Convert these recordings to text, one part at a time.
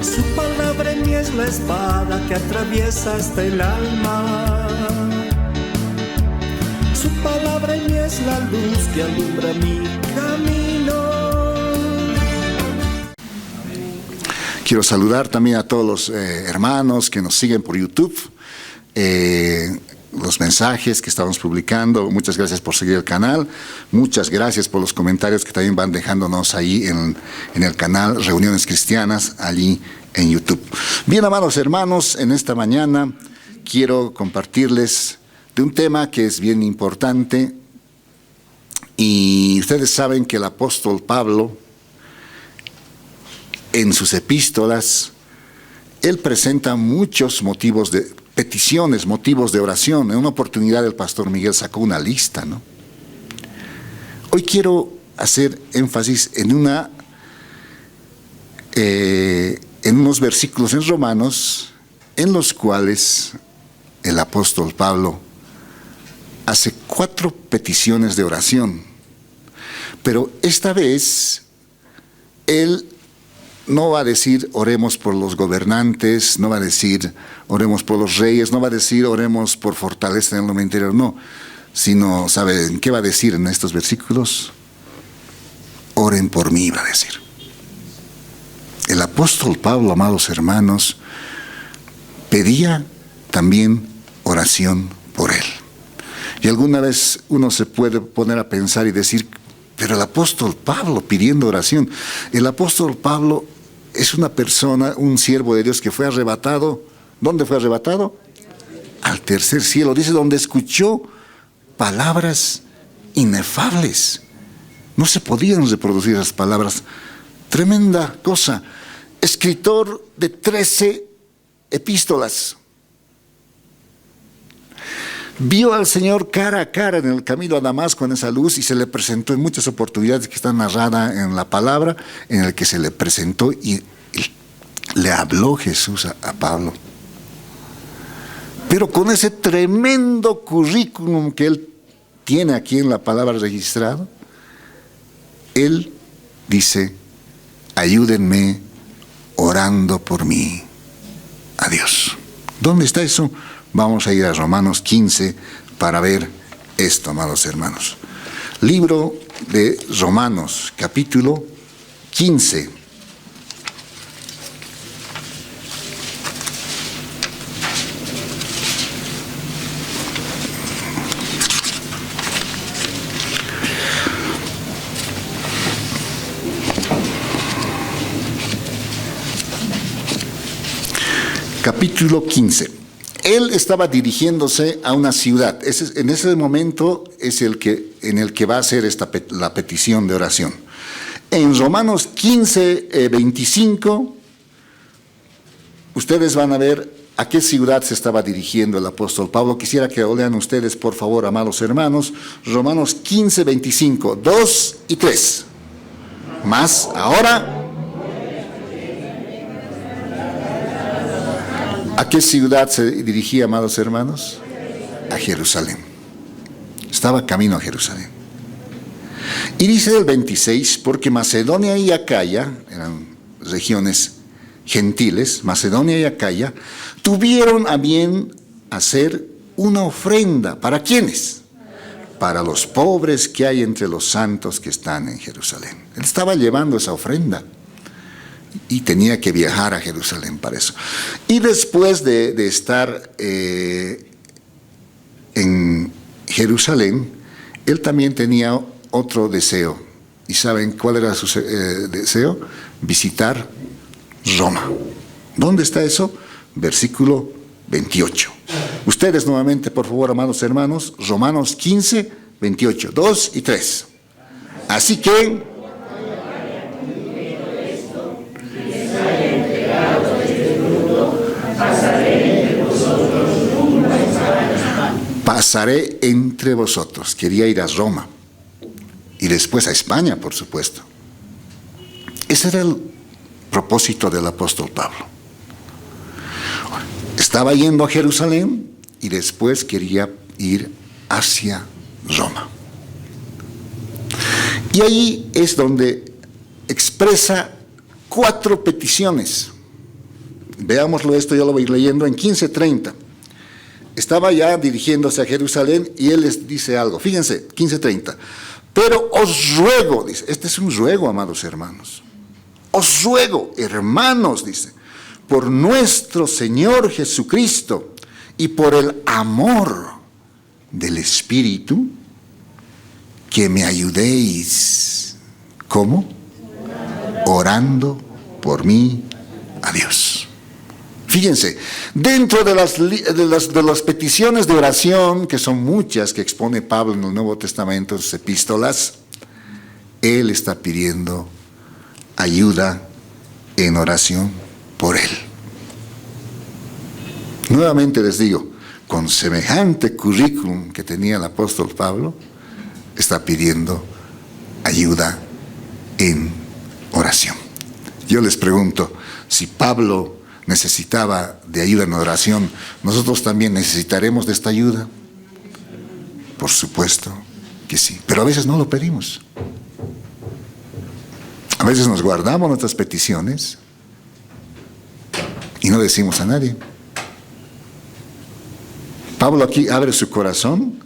Su palabra en mí es la espada que atraviesa hasta el alma. Su palabra en mí es la luz que alumbra mi camino. Quiero saludar también a todos los hermanos que nos siguen por YouTube. Los mensajes que estamos publicando, muchas gracias por seguir el canal, muchas gracias por los comentarios que también van dejándonos ahí en el canal Reuniones Cristianas, allí en YouTube. Bien, amados hermanos, en esta mañana quiero compartirles de un tema que es bien importante, y ustedes saben que el apóstol Pablo, en sus epístolas, él presenta muchos motivos de peticiones, motivos de oración. En una oportunidad el pastor Miguel sacó una lista, ¿no? Hoy quiero hacer énfasis en unos versículos en Romanos en los cuales el apóstol Pablo hace 4 peticiones de oración. Pero esta vez él no va a decir oremos por los gobernantes, no va a decir oremos por los reyes, no va a decir oremos por fortaleza en el hombre interior, no. Sino, ¿saben qué va a decir en estos versículos? Oren por mí, va a decir. El apóstol Pablo, amados hermanos, pedía también oración por él. Y alguna vez uno se puede poner a pensar y decir, pero el apóstol Pablo pidiendo oración. El apóstol Pablo es una persona, un siervo de Dios que fue arrebatado. ¿Dónde fue arrebatado? Al tercer cielo. Dice, donde escuchó palabras inefables. No se podían reproducir esas palabras. Tremenda cosa. Escritor de 13 epístolas. Vio al Señor cara a cara en el camino a Damasco en esa luz, y se le presentó en muchas oportunidades que están narradas en la palabra, en el que se le presentó y le habló Jesús a Pablo. Pero con ese tremendo currículum que él tiene aquí en la palabra registrado, él dice, ayúdenme orando por mí a Dios. ¿Dónde está eso? Vamos a ir a Romanos 15 para ver esto, amados hermanos. Libro de Romanos, capítulo 15. Capítulo 15. Él estaba dirigiéndose a una ciudad. En ese momento es en el que va a hacer la petición de oración. En Romanos 15, 25, ustedes van a ver a qué ciudad se estaba dirigiendo el apóstol Pablo. Quisiera que lo lean ustedes, por favor, amados hermanos. Romanos 15, 25, 2 y 3. Más ahora, ¿a qué ciudad se dirigía, amados hermanos? A Jerusalén. Estaba camino a Jerusalén. Y dice el 26, porque Macedonia y Acaya, eran regiones gentiles, Macedonia y Acaya, tuvieron a bien hacer una ofrenda. ¿Para quiénes? Para los pobres que hay entre los santos que están en Jerusalén. Él estaba llevando esa ofrenda y tenía que viajar a Jerusalén para eso. Y después de estar en Jerusalén, él también tenía otro deseo. ¿Y saben cuál era su deseo? Visitar Roma. ¿Dónde está eso? Versículo 28. Ustedes nuevamente, por favor, amados hermanos, Romanos 15, 28, 2 y 3. Así que pasaré entre vosotros. Quería ir a Roma y después a España, por supuesto. Ese era el propósito del apóstol Pablo. Estaba yendo a Jerusalén y después quería ir hacia Roma. Y ahí es donde expresa 4 peticiones. veámoslo esto, yo lo voy leyendo en 15:30. Estaba ya dirigiéndose a Jerusalén y él les dice algo. Fíjense, 15:30. Pero os ruego, dice, este es un ruego, amados hermanos. Os ruego, hermanos, dice, por nuestro Señor Jesucristo y por el amor del Espíritu, que me ayudéis. ¿Cómo? Orando por mí a Dios. Fíjense, dentro de las peticiones de oración, que son muchas que expone Pablo en el Nuevo Testamento, en sus epístolas, él está pidiendo ayuda en oración por él. Nuevamente les digo, con semejante currículum que tenía el apóstol Pablo, está pidiendo ayuda en oración. Yo les pregunto, si Pablo necesitaba de ayuda en oración, ¿nosotros también necesitaremos de esta ayuda? Por supuesto que sí, pero a veces no lo pedimos. A veces nos guardamos nuestras peticiones y no decimos a nadie. Pablo aquí abre su corazón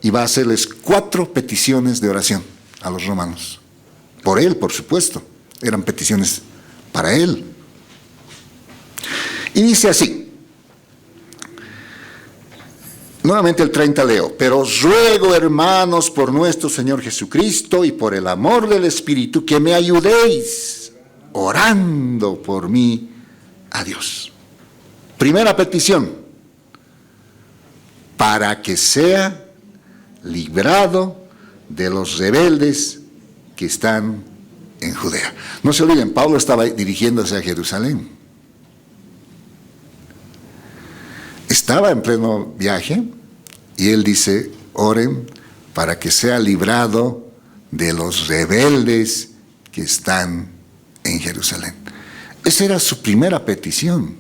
y va a hacerles 4 peticiones de oración a los romanos. Por él, por supuesto. Eran peticiones para él. Y dice así, nuevamente el 30 leo, pero os ruego, hermanos, por nuestro Señor Jesucristo y por el amor del Espíritu, que me ayudéis orando por mí a Dios. Primera petición, para que sea librado de los rebeldes que están en Judea. No se olviden, Pablo estaba dirigiéndose a Jerusalén. Estaba en pleno viaje y él dice, oren para que sea librado de los rebeldes que están en Jerusalén. Esa era su primera petición,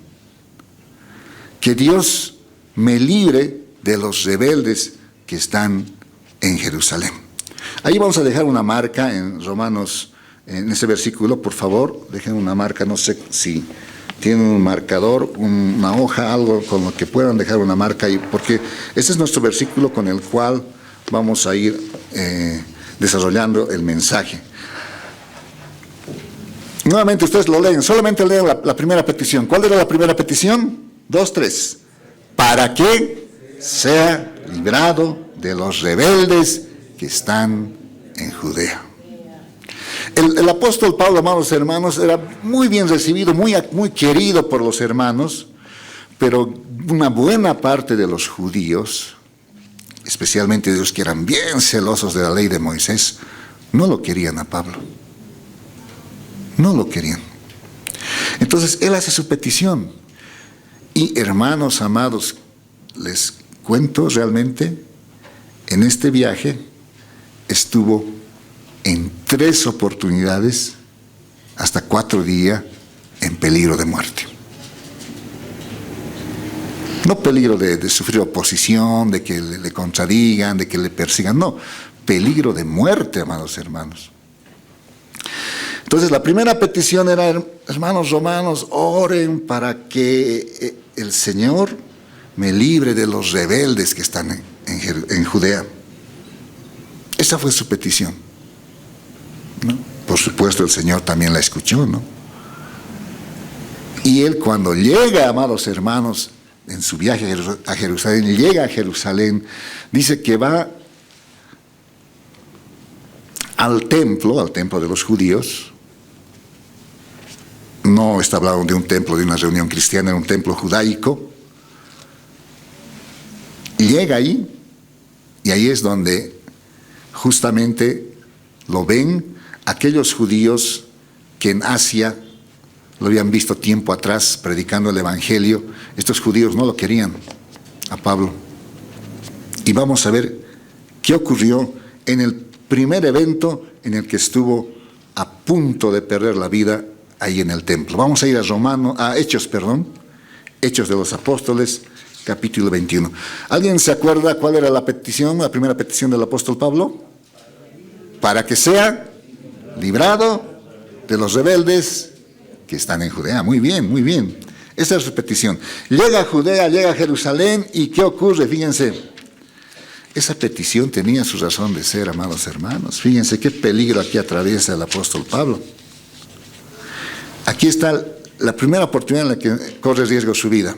que Dios me libre de los rebeldes que están en Jerusalén. Ahí vamos a dejar una marca en Romanos, en ese versículo, por favor, dejen una marca, no sé si tienen un marcador, una hoja, algo con lo que puedan dejar una marca ahí, porque ese es nuestro versículo con el cual vamos a ir desarrollando el mensaje. Nuevamente ustedes lo leen, solamente leen la primera petición. ¿Cuál era la primera petición? 2, 3. Para que sea librado de los rebeldes que están en Judea. El apóstol Pablo, amados hermanos, era muy bien recibido, muy querido por los hermanos, pero una buena parte de los judíos, especialmente de los que eran bien celosos de la ley de Moisés, no lo querían a Pablo. No lo querían. Entonces él hace su petición. Y hermanos amados, les cuento realmente, en este viaje estuvo en 3 oportunidades, hasta 4 días, en peligro de muerte. No peligro de sufrir oposición, de que le contradigan, de que le persigan, no, peligro de muerte, amados hermanos. Entonces la primera petición era, hermanos romanos, oren para que el Señor me libre de los rebeldes que están en Judea. Esa fue su petición, ¿no? Por supuesto el Señor también la escuchó, ¿no? Y él cuando llega, amados hermanos, en su viaje a Jerusalén, llega a Jerusalén, dice que va al templo de los judíos. No está hablando de un templo, de una reunión cristiana, era un templo judaico. Llega ahí, y ahí es donde justamente lo ven aquellos judíos que en Asia lo habían visto tiempo atrás predicando el Evangelio. Estos judíos no lo querían a Pablo. Y vamos a ver qué ocurrió en el primer evento en el que estuvo a punto de perder la vida ahí en el templo. Vamos a ir a Hechos de los Apóstoles, capítulo 21. ¿Alguien se acuerda cuál era la primera petición del apóstol Pablo? Para que sea librado de los rebeldes que están en Judea. Muy bien, muy bien. Esa es su petición. Llega a Judea, llega a Jerusalén, ¿y qué ocurre? Fíjense, esa petición tenía su razón de ser, amados hermanos. Fíjense qué peligro aquí atraviesa el apóstol Pablo. Aquí está la primera oportunidad en la que corre riesgo su vida.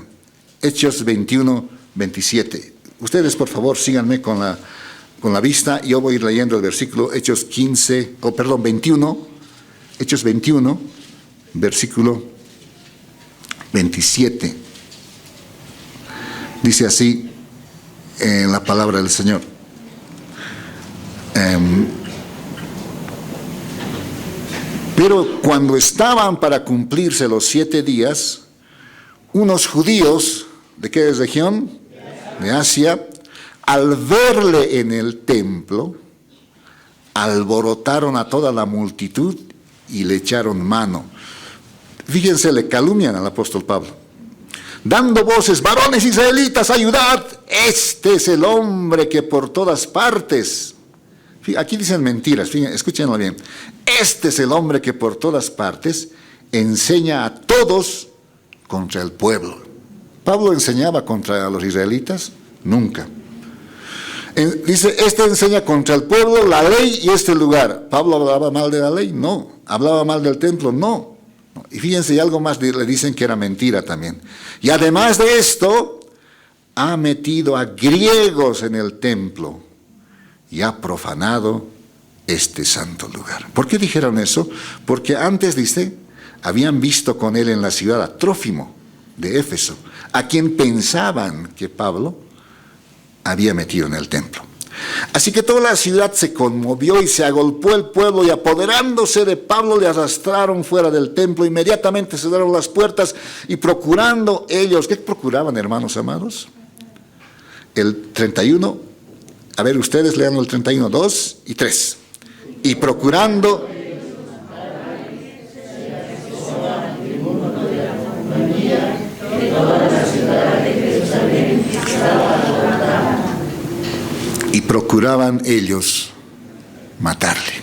Hechos 21, 27. Ustedes, por favor, síganme con la vista. Yo voy a ir leyendo el versículo Hechos 21. Hechos 21, versículo 27. Dice así en la palabra del Señor. Pero cuando estaban para cumplirse los 7 días, unos judíos, ¿de qué región? De Asia, al verle en el templo, alborotaron a toda la multitud y le echaron mano. Fíjense, le calumnian al apóstol Pablo, dando voces: varones israelitas, ayudad, este es el hombre que por todas partes... Aquí dicen mentiras, fíjense, escúchenlo bien. Este es el hombre que por todas partes enseña a todos contra el pueblo. ¿Pablo enseñaba contra los israelitas? Nunca. Dice, este enseña contra el pueblo, la ley y este lugar. ¿Pablo hablaba mal de la ley? No. ¿Hablaba mal del templo? No. Y fíjense, y algo más le dicen que era mentira también. Y además de esto, ha metido a griegos en el templo y ha profanado este santo lugar. ¿Por qué dijeron eso? Porque antes, dice, habían visto con él en la ciudad a Trófimo de Éfeso, a quien pensaban que Pablo había metido en el templo. Así que toda la ciudad se conmovió y se agolpó el pueblo, y apoderándose de Pablo le arrastraron fuera del templo. Inmediatamente cerraron las puertas y procurando ellos, ¿qué procuraban, hermanos amados? El 31, a ver, ustedes lean el 31, 2 y 3. Y procurando... Y procuraban ellos matarle.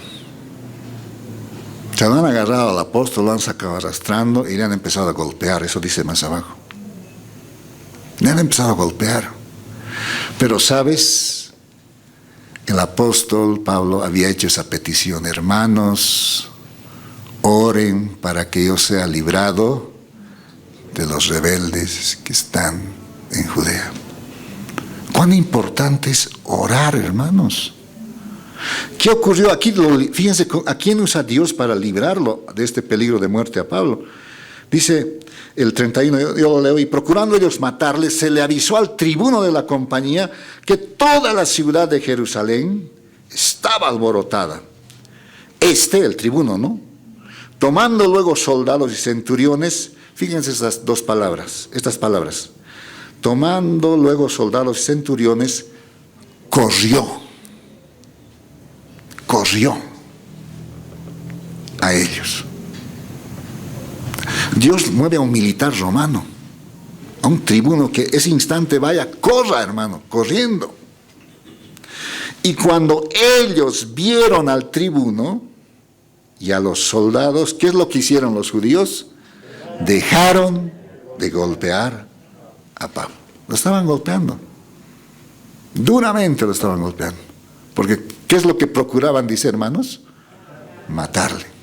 Se lo han agarrado al apóstol, lo han sacado arrastrando y le han empezado a golpear. Eso dice más abajo. Le han empezado a golpear. Pero, ¿sabes? El apóstol Pablo había hecho esa petición: hermanos, oren para que yo sea librado de los rebeldes que están en Judea. Cuán importante es orar, hermanos. ¿Qué ocurrió aquí? Fíjense, ¿a quién usa Dios para librarlo de este peligro de muerte a Pablo? Dice el 31, yo lo leo: y procurando ellos matarle, se le avisó al tribuno de la compañía que toda la ciudad de Jerusalén estaba alborotada. El tribuno, ¿no? Tomando luego soldados y centuriones, fíjense estas palabras. Tomando luego soldados y centuriones, corrió a ellos. Dios mueve a un militar romano, a un tribuno, que ese instante corra, hermano, corriendo. Y cuando ellos vieron al tribuno y a los soldados, ¿qué es lo que hicieron los judíos? Dejaron de golpear a Pablo. Lo estaban golpeando. Duramente lo estaban golpeando. Porque, ¿qué es lo que procuraban, dice, hermanos? Matarle.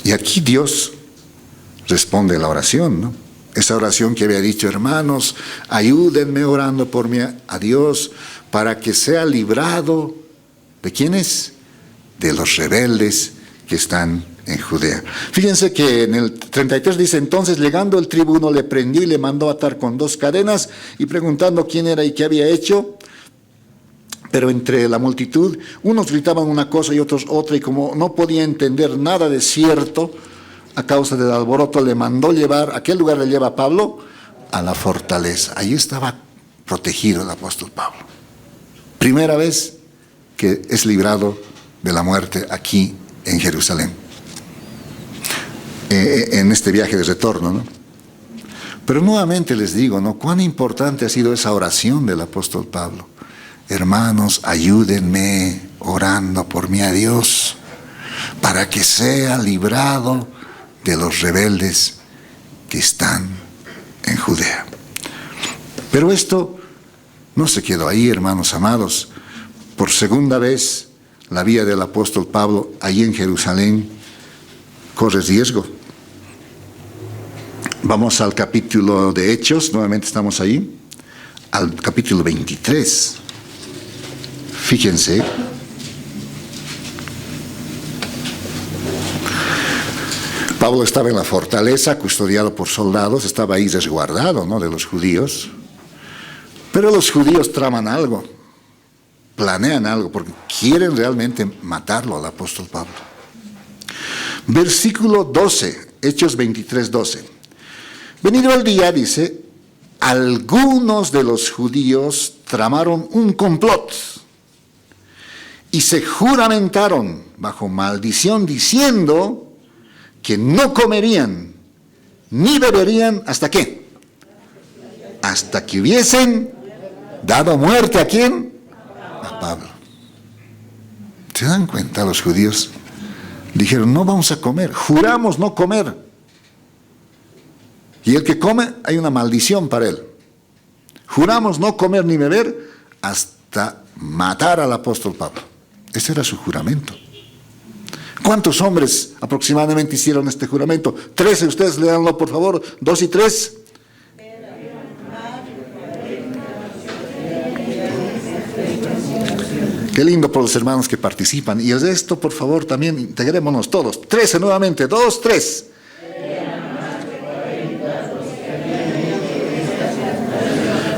Y aquí Dios responde la oración, ¿no? Esa oración que había dicho: hermanos, ayúdenme orando por mí a Dios para que sea librado. ¿De quiénes? De los rebeldes que están en Judea. Fíjense que en el 33 dice: entonces llegando el tribuno le prendió y le mandó atar con 2 cadenas, y preguntando quién era y qué había hecho. Pero entre la multitud, unos gritaban una cosa y otros otra, y como no podía entender nada de cierto a causa del alboroto, le mandó llevar. ¿A qué lugar le lleva Pablo? A la fortaleza. Ahí estaba protegido el apóstol Pablo. Primera vez que es librado de la muerte aquí en Jerusalén, en este viaje de retorno, ¿no? Pero nuevamente les digo, ¿no?, cuán importante ha sido esa oración del apóstol Pablo: hermanos, ayúdenme orando por mí a Dios para que sea librado de los rebeldes que están en Judea. Pero esto no se quedó ahí, hermanos amados. Por segunda vez, la vida del apóstol Pablo allí en Jerusalén corre riesgo. Vamos al capítulo de Hechos, nuevamente estamos ahí, al capítulo 23. Fíjense. Pablo estaba en la fortaleza, custodiado por soldados, estaba ahí resguardado, ¿no?, de los judíos. Pero los judíos traman algo, planean algo, porque quieren realmente matarlo al apóstol Pablo. Versículo 12, Hechos 23, 12. Venido el día, dice, algunos de los judíos tramaron un complot y se juramentaron bajo maldición diciendo que no comerían ni beberían hasta qué, hasta que hubiesen dado muerte ¿a quién? A Pablo. ¿Se dan cuenta? Los judíos dijeron, no vamos a comer, juramos no comer. Y el que come, hay una maldición para él. Juramos no comer ni beber hasta matar al apóstol Pablo. Ese era su juramento. ¿Cuántos hombres aproximadamente hicieron este juramento? 13, ustedes léanlo por favor, 2 y 3. Qué lindo por los hermanos que participan. Y de esto, por favor, también integrémonos todos. 13 nuevamente, 2, 3.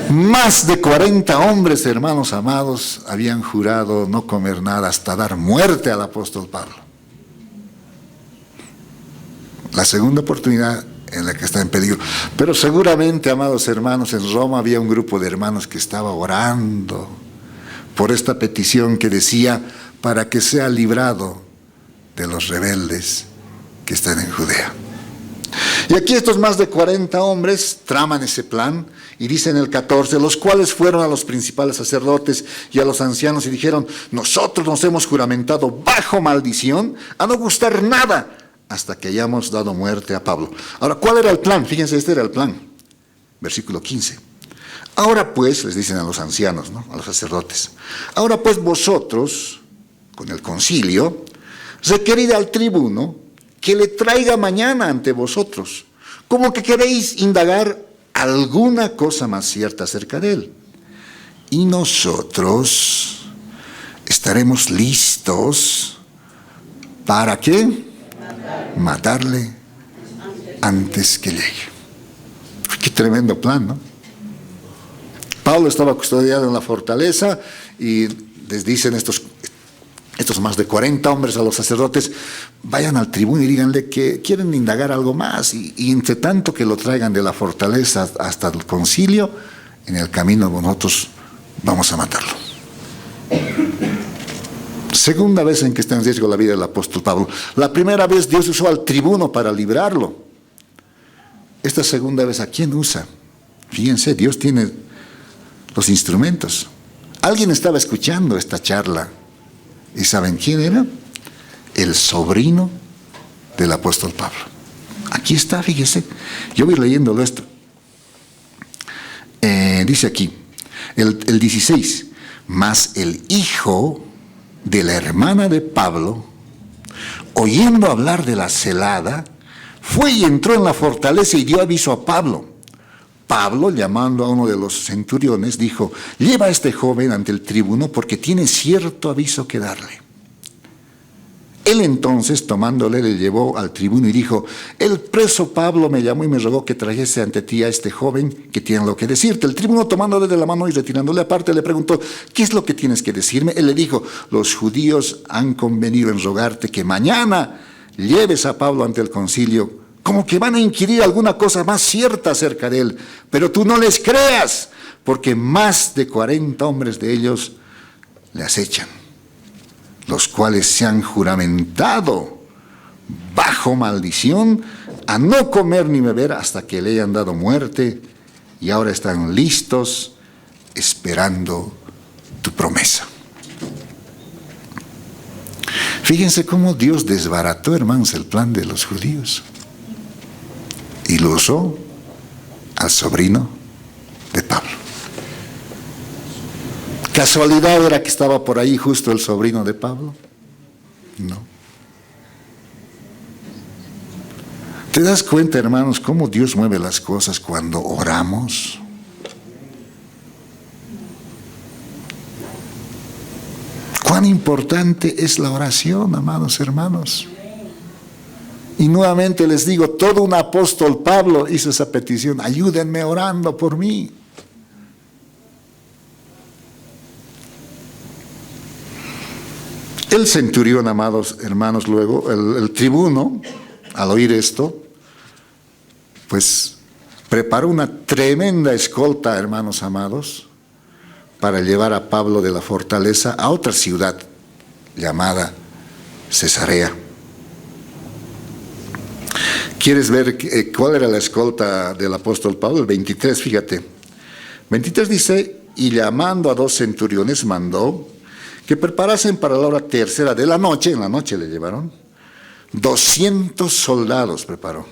Más de 40 hombres, hermanos amados, habían jurado no comer nada hasta dar muerte al apóstol Pablo. La segunda oportunidad en la que está en peligro. Pero seguramente, amados hermanos, en Roma había un grupo de hermanos que estaba orando por esta petición que decía, para que sea librado de los rebeldes que están en Judea. Y aquí estos más de 40 hombres traman ese plan y dicen en el 14, los cuales fueron a los principales sacerdotes y a los ancianos y dijeron, nosotros nos hemos juramentado bajo maldición a no gustar nada hasta que hayamos dado muerte a Pablo. Ahora, ¿cuál era el plan? Fíjense, este era el plan. Versículo 15. Ahora pues, les dicen a los ancianos, ¿no?, a los sacerdotes, ahora pues vosotros, con el concilio, requerid al tribuno que le traiga mañana ante vosotros, como que queréis indagar alguna cosa más cierta acerca de él. Y nosotros estaremos listos para ¿qué? Matarle antes que llegue. Qué tremendo plan, ¿no? Pablo estaba custodiado en la fortaleza y les dicen estos más de 40 hombres a los sacerdotes, vayan al tribuno y díganle que quieren indagar algo más y entre tanto que lo traigan de la fortaleza hasta el concilio, en el camino nosotros vamos a matarlo. Segunda vez en que está en riesgo la vida del apóstol Pablo. La primera vez Dios usó al tribuno para librarlo. Esta segunda vez, ¿a quién usa? Fíjense, Dios tiene los instrumentos. Alguien estaba escuchando esta charla. ¿Y saben quién era? El sobrino del apóstol Pablo. Aquí está, fíjese. Yo voy leyéndolo esto. Dice aquí, el 16. Mas el hijo de la hermana de Pablo, oyendo hablar de la celada, fue y entró en la fortaleza y dio aviso a Pablo. Pablo, llamando a uno de los centuriones, dijo, lleva a este joven ante el tribuno porque tiene cierto aviso que darle. Él entonces, tomándole, le llevó al tribuno y dijo, el preso Pablo me llamó y me rogó que trajese ante ti a este joven que tiene lo que decirte. El tribuno, tomándole de la mano y retirándole aparte, le preguntó, ¿qué es lo que tienes que decirme? Él le dijo, los judíos han convenido en rogarte que mañana lleves a Pablo ante el concilio, como que van a inquirir alguna cosa más cierta acerca de él, pero tú no les creas, porque más de 40 hombres de ellos le acechan, los cuales se han juramentado bajo maldición a no comer ni beber hasta que le hayan dado muerte, y ahora están listos esperando tu promesa. Fíjense cómo Dios desbarató, hermanos, el plan de los judíos. incluso al sobrino de Pablo. ¿Casualidad era que estaba por ahí justo el sobrino de Pablo? No. ¿Te das cuenta, hermanos, cómo Dios mueve las cosas cuando oramos? Cuán importante es la oración, amados hermanos. Y nuevamente les digo, todo un apóstol Pablo hizo esa petición: ayúdenme orando por mí. El centurión, amados hermanos, luego, el tribuno, al oír esto, pues preparó una tremenda escolta, hermanos amados, para llevar a Pablo de la fortaleza a otra ciudad llamada Cesarea. ¿Quieres ver cuál era la escolta del apóstol Pablo? El 23, fíjate. 23 dice: y llamando a 2 centuriones mandó que preparasen para la hora tercera de la noche, en la noche le llevaron, 200 soldados preparó,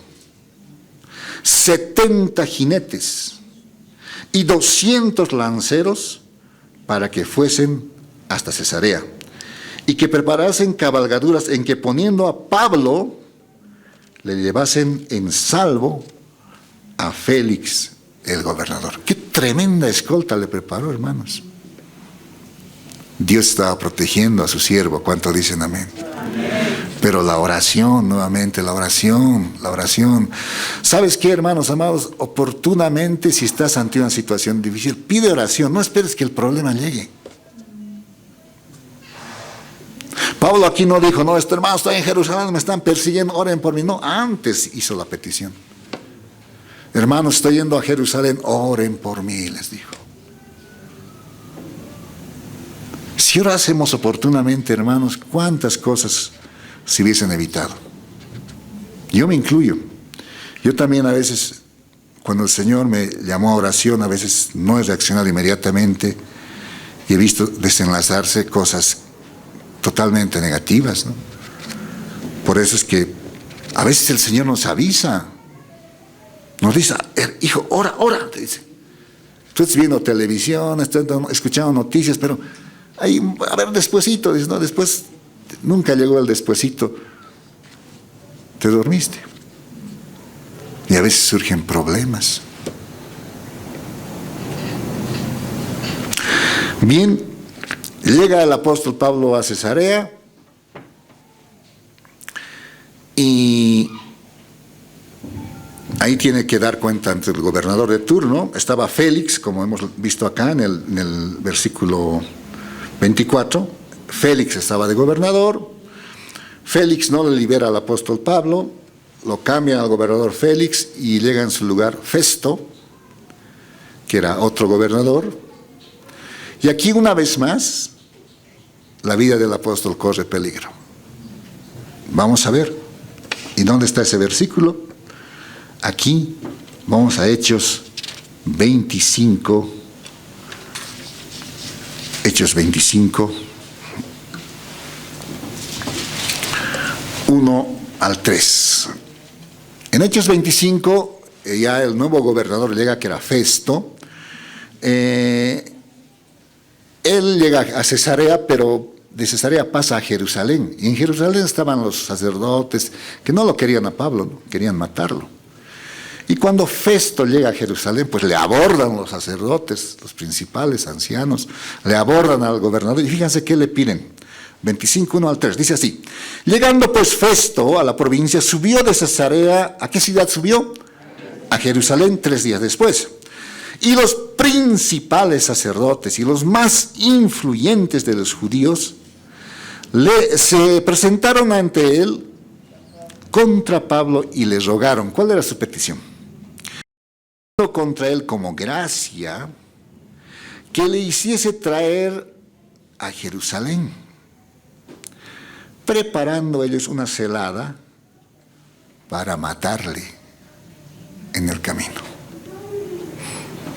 70 jinetes y 200 lanceros para que fuesen hasta Cesarea, y que preparasen cabalgaduras en que, poniendo a Pablo, le llevasen en salvo a Félix el gobernador. Qué tremenda escolta le preparó, hermanos. Dios estaba protegiendo a su siervo. ¿Cuánto dicen amén? Pero la oración, nuevamente, la oración. ¿Sabes qué, hermanos amados? Oportunamente, si estás ante una situación difícil, pide oración, no esperes que el problema llegue. Pablo aquí no dijo: no, hermano, estoy en Jerusalén, me están persiguiendo, oren por mí. No, antes hizo la petición. Hermanos, estoy yendo a Jerusalén, oren por mí, les dijo. Si ahora hacemos oportunamente, hermanos, ¿cuántas cosas se hubiesen evitado? Yo me incluyo. Yo también a veces, cuando el Señor me llamó a oración, a veces no he reaccionado inmediatamente y he visto desenlazarse cosas totalmente negativas, ¿no? Por eso es que a veces el Señor nos avisa. Nos dice: hijo, ora, te dice. Estás viendo televisión, estás escuchando noticias, pero ahí, a ver, despuesito, dice, no, después, nunca llegó el despuesito. Te dormiste. Y a veces surgen problemas. Bien, llega el apóstol Pablo a Cesarea y ahí tiene que dar cuenta ante el gobernador de turno. Estaba Félix, como hemos visto acá en el versículo 24. Félix estaba de gobernador. Félix no le libera al apóstol Pablo, lo cambian al gobernador Félix y llega en su lugar Festo, que era otro gobernador. Y aquí, una vez más, la vida del apóstol corre peligro. Vamos a ver. ¿Y dónde está ese versículo? Aquí vamos a Hechos 25. Hechos 25, 1 al 3. En Hechos 25, ya el nuevo gobernador llega, que era Festo. Él llega a Cesarea, pero de Cesarea pasa a Jerusalén. Y en Jerusalén estaban los sacerdotes que no lo querían a Pablo, ¿no? Querían matarlo. Y cuando Festo llega a Jerusalén, pues le abordan los sacerdotes, los principales ancianos, le abordan al gobernador. Y fíjense qué le piden. 25, 1 al 3, dice así: llegando pues Festo a la provincia, subió de Cesarea. ¿A qué ciudad subió? A Jerusalén 3 días después. Y los principales sacerdotes y los más influyentes de los judíos se presentaron ante él contra Pablo y le rogaron. ¿Cuál era su petición? Contra él como gracia que le hiciese traer a Jerusalén, preparando ellos una celada para matarle en el camino.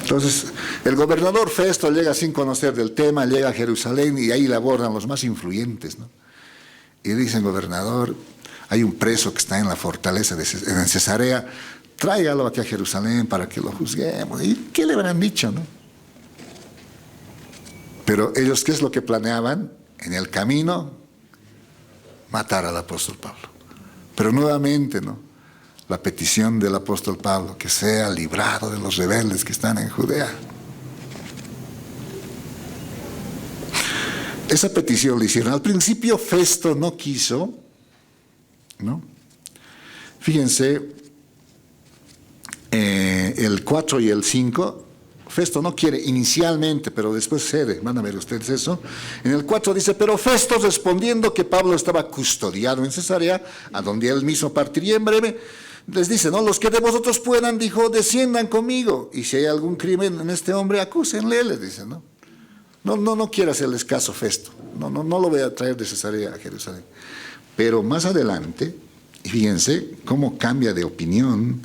Entonces, el gobernador Festo llega sin conocer del tema, llega a Jerusalén y ahí le abordan los más influyentes, ¿no? Y dicen: gobernador, hay un preso que está en la fortaleza en Cesarea, tráigalo aquí a Jerusalén para que lo juzguemos. ¿Y qué le habrán dicho, no? Pero ellos, ¿qué es lo que planeaban? En el camino, matar al apóstol Pablo. Pero nuevamente, ¿no? La petición del apóstol Pablo, que sea librado de los rebeldes que están en Judea. Esa petición le hicieron. Al principio Festo no quiso, ¿no? Fíjense, el 4 y el 5, Festo no quiere inicialmente, pero después cede. Van a ver ustedes eso. En el 4 dice, pero Festo respondiendo que Pablo estaba custodiado en Cesarea, a donde él mismo partiría en breve, les dice, no, los que de vosotros puedan, dijo, desciendan conmigo, y si hay algún crimen en este hombre, acúsenle, les dice, ¿no? No quiere hacerles caso Festo, no lo voy a traer de Cesarea a Jerusalén. Pero más adelante, fíjense cómo cambia de opinión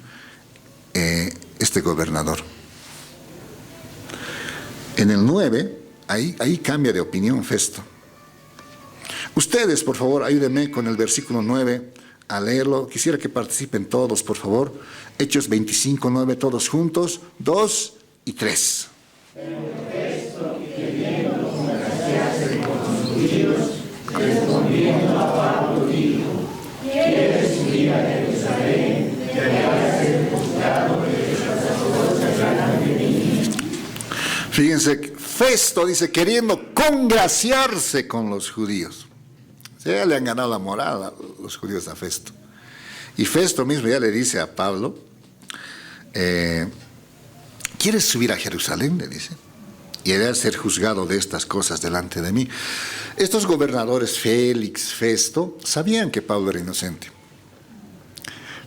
este gobernador. En el 9, ahí cambia de opinión Festo. Ustedes, por favor, ayúdenme con el versículo 9 a leerlo. Quisiera que participen todos, por favor. Hechos 25, 9, todos juntos, 2 y 3. Respondiendo a Pablo dijo, ¿quieres subir a Jerusalén? Te harás ser juzgado de los sacerdotes delante de mí. Fíjense, Festo dice, queriendo congraciarse con los judíos. Ya le han ganado la moral a los judíos a Festo. Y Festo mismo ya le dice a Pablo, ¿quieres subir a Jerusalén? Le dice. Y harás ser juzgado de estas cosas delante de mí. Estos gobernadores, Félix, Festo, sabían que Pablo era inocente.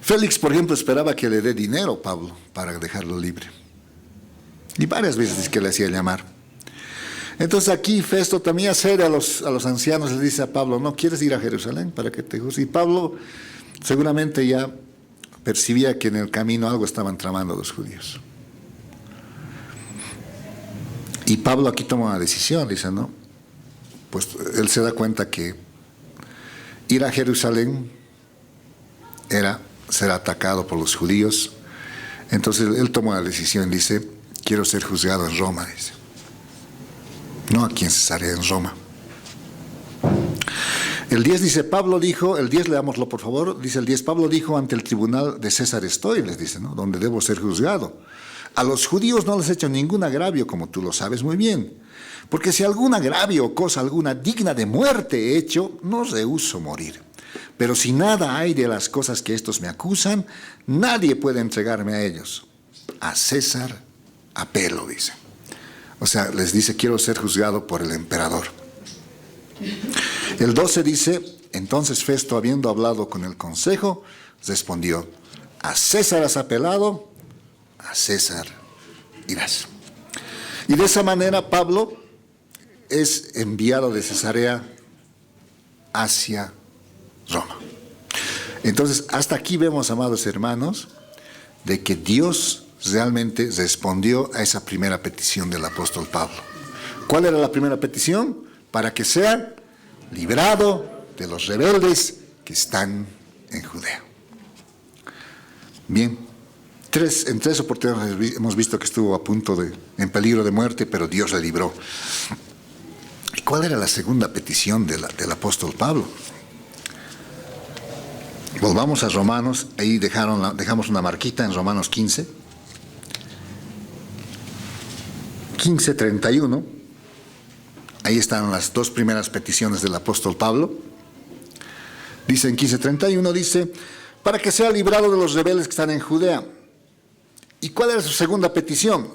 Félix, por ejemplo, esperaba que le dé dinero a Pablo para dejarlo libre. Y varias veces que le hacía llamar. Entonces aquí Festo también accede a los ancianos, le dice a Pablo, ¿no quieres ir a Jerusalén para que te juzgue? Y Pablo seguramente ya percibía que en el camino algo estaban tramando los judíos. Y Pablo aquí toma una decisión, dice, ¿no? Pues él se da cuenta que ir a Jerusalén era ser atacado por los judíos. Entonces él toma una decisión, dice, quiero ser juzgado en Roma, dice. No aquí en Cesarea, en Roma. El 10 dice, Pablo dijo, el 10 leámoslo por favor, dice el 10, Pablo dijo, ante el tribunal de César estoy, les dice, ¿no? Donde debo ser juzgado. A los judíos no les he hecho ningún agravio, como tú lo sabes muy bien. Porque si algún agravio o cosa alguna digna de muerte he hecho, no rehúso morir. Pero si nada hay de las cosas que estos me acusan, nadie puede entregarme a ellos. A César apelo, dice. O sea, les dice, quiero ser juzgado por el emperador. El 12 dice, entonces Festo, habiendo hablado con el consejo, respondió, a César has apelado, a César irás. Y de esa manera Pablo es enviado de Cesarea hacia Roma. Entonces, hasta aquí vemos, amados hermanos, de que Dios realmente respondió a esa primera petición del apóstol Pablo. ¿Cuál era la primera petición? Para que sea librado de los rebeldes que están en Judea. Bien, en tres oportunidades hemos visto que estuvo a punto en peligro de muerte, pero Dios le libró. ¿Y cuál era la segunda petición del apóstol Pablo? Volvamos a Romanos, ahí dejamos una marquita en Romanos 15. 15:31. Ahí están las dos primeras peticiones del apóstol Pablo. Dice en 15:31, dice, para que sea librado de los rebeldes que están en Judea. ¿Y cuál era su segunda petición?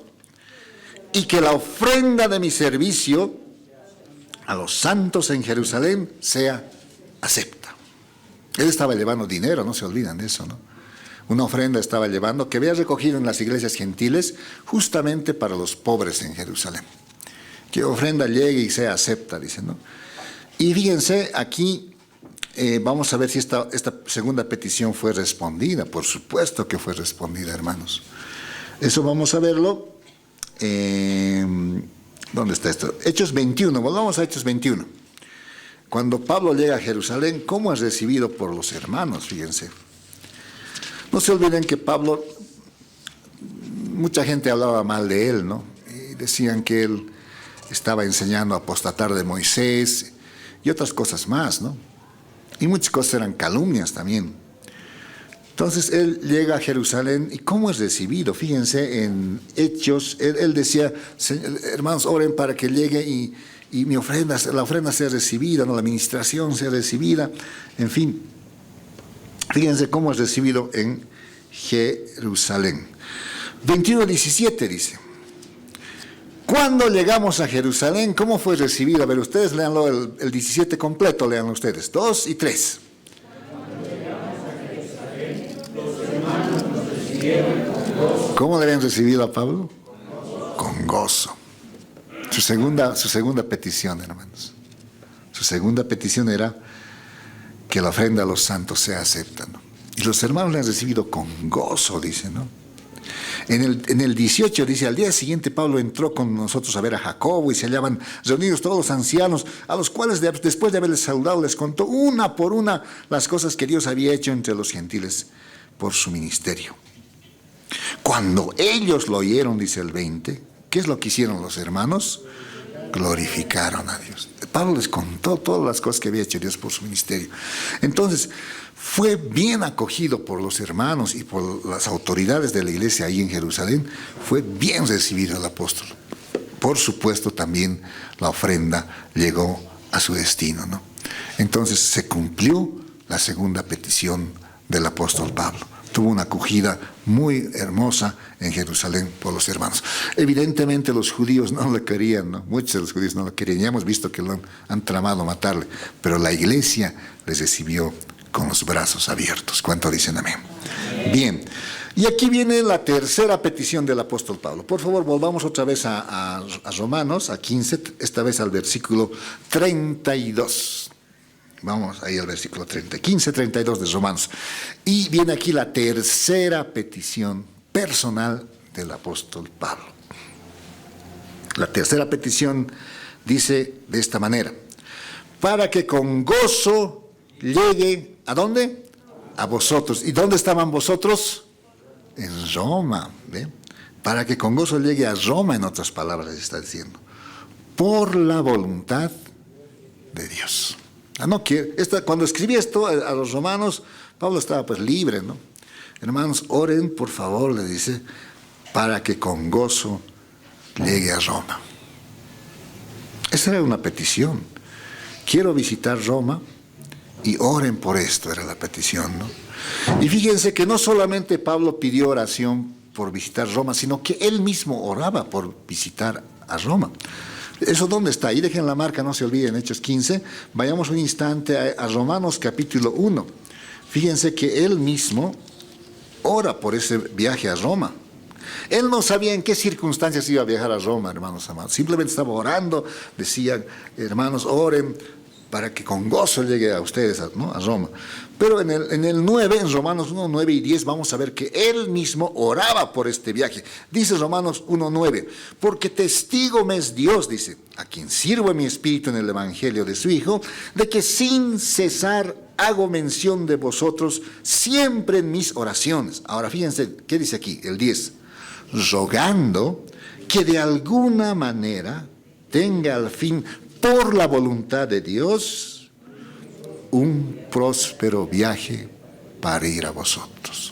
Y que la ofrenda de mi servicio a los santos en Jerusalén sea acepta. Él estaba llevando dinero, no se olvidan de eso, ¿no? Una ofrenda estaba llevando que había recogido en las iglesias gentiles justamente para los pobres en Jerusalén. Que ofrenda llegue y sea acepta, dice, ¿no? Y fíjense, aquí vamos a ver si esta segunda petición fue respondida. Por supuesto que fue respondida, hermanos. Eso vamos a verlo. ¿Dónde está esto? Hechos 21, volvamos a Hechos 21. Cuando Pablo llega a Jerusalén, ¿cómo es recibido por los hermanos? Fíjense. No se olviden que Pablo, mucha gente hablaba mal de él, ¿no? Y decían que él estaba enseñando a apostatar de Moisés y otras cosas más, ¿no? Y muchas cosas eran calumnias también. Entonces él llega a Jerusalén y ¿cómo es recibido? Fíjense en Hechos, él decía, hermanos, oren para que llegue y mi ofrenda, la ofrenda sea recibida, ¿no? La administración sea recibida, en fin. Fíjense cómo es recibido en Jerusalén. 21:17 dice. Cuando llegamos a Jerusalén, ¿cómo fue recibido? A ver, ustedes léanlo el 17 completo, léanlo ustedes, 2 y 3. ¿Cómo le habían recibido a Pablo? Con gozo. Su segunda petición, hermanos. Su segunda petición era que la ofrenda a los santos sea aceptada, ¿no? Y los hermanos le han recibido con gozo, dice, ¿no? En el 18 dice, al día siguiente Pablo entró con nosotros a ver a Jacobo y se hallaban reunidos todos los ancianos, a los cuales después de haberles saludado les contó una por una las cosas que Dios había hecho entre los gentiles por su ministerio. Cuando ellos lo oyeron, dice el 20, ¿qué es lo que hicieron los hermanos? Glorificaron a Dios. Pablo les contó todas las cosas que había hecho Dios por su ministerio. Entonces, fue bien acogido por los hermanos y por las autoridades de la iglesia ahí en Jerusalén. Fue bien recibido el apóstol. Por supuesto, también la ofrenda llegó a su destino, ¿no? Entonces, se cumplió la segunda petición del apóstol Pablo. Tuvo una acogida muy hermosa en Jerusalén por los hermanos. Evidentemente los judíos no lo querían, ¿no? Muchos de los judíos no lo querían. Ya hemos visto que lo han tramado matarle. Pero la iglesia les recibió con los brazos abiertos. ¿Cuánto dicen amén? Bien. Y aquí viene la tercera petición del apóstol Pablo. Por favor, volvamos otra vez a Romanos, a 15, esta vez al versículo 32. Vamos ahí al versículo 15:32 de Romanos. Y viene aquí la tercera petición personal del apóstol Pablo. La tercera petición dice de esta manera: para que con gozo llegue, ¿a dónde? A vosotros. ¿Y dónde estaban vosotros? En Roma. ¿Ve? Para que con gozo llegue a Roma, en otras palabras está diciendo. Por la voluntad de Dios. No quiere. Cuando escribí esto a los romanos, Pablo estaba pues libre, ¿no? Hermanos, oren por favor, le dice, para que con gozo llegue a Roma. Esa era una petición. Quiero visitar Roma y oren por esto, era la petición, ¿no? Y fíjense que no solamente Pablo pidió oración por visitar Roma, sino que él mismo oraba por visitar a Roma. ¿Eso dónde está? Ahí dejen la marca, no se olviden, Hechos 15. Vayamos un instante a Romanos capítulo 1. Fíjense que él mismo ora por ese viaje a Roma. Él no sabía en qué circunstancias iba a viajar a Roma, hermanos amados. Simplemente estaba orando, decían, hermanos, oren para que con gozo llegue a ustedes, ¿no? A Roma. Pero en el 9, en Romanos 1, 9 y 10, vamos a ver que él mismo oraba por este viaje. Dice Romanos 1, 9, porque testigo me es Dios, dice, a quien sirvo en mi espíritu en el evangelio de su Hijo, de que sin cesar hago mención de vosotros siempre en mis oraciones. Ahora fíjense, ¿qué dice aquí? El 10, rogando que de alguna manera tenga al fin, por la voluntad de Dios, un próspero viaje para ir a vosotros.